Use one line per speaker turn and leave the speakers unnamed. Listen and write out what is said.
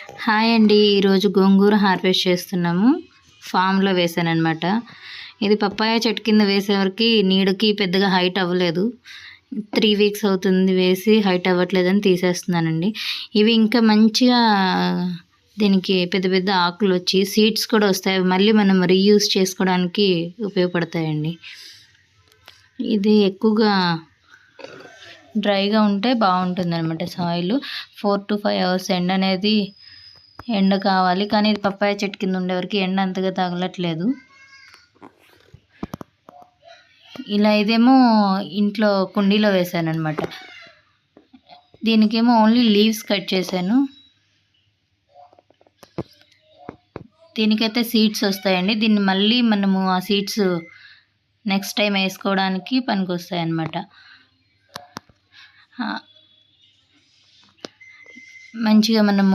Hi అండి. ఈరోజు గోంగూర harvest చేస్తున్నాము. ఫామ్‌లో వేసాననమాట. ఇది పప్పాయ చెట్టు కింద వేసేవరకి నీడకి పెద్దగా హైట్ అవ్వలేదు. 3 వీక్స్ అవుతుంది వేసి హైట్ అవ్వట్లేదని తీసేస్తున్నానండి. ఇవి ఇంకా మంచిగా దీనికి పెద్ద పెద్ద ఆకులొచ్చి సీడ్స్ కూడా వస్తాయి. అవి మళ్ళీ మనం రీయూజ్ చేసుకోవడానికి ఉపయోగపడతాయండి. ఇది ఎక్కువగా డ్రైగా ఉంటే బాగుంటుందన్నమాట సాయిల్. 4 to 5 అవర్స్ ఎండ కావాలి. కానీ ఇది పప్పాయ చెట్టు కింద ఉండేవరకు ఎండ అంతగా తగలట్లేదు. ఇలా ఇదేమో ఇంట్లో కుండీలో వేసానన్నమాట. దీనికేమో ఓన్లీ లీవ్స్ కట్ చేశాను. దీనికైతే సీడ్స్ వస్తాయండి. దీన్ని మళ్ళీ మనము ఆ సీడ్స్ నెక్స్ట్ టైం వేసుకోవడానికి పనికొస్తాయి అన్నమాట. మంచిగా మనము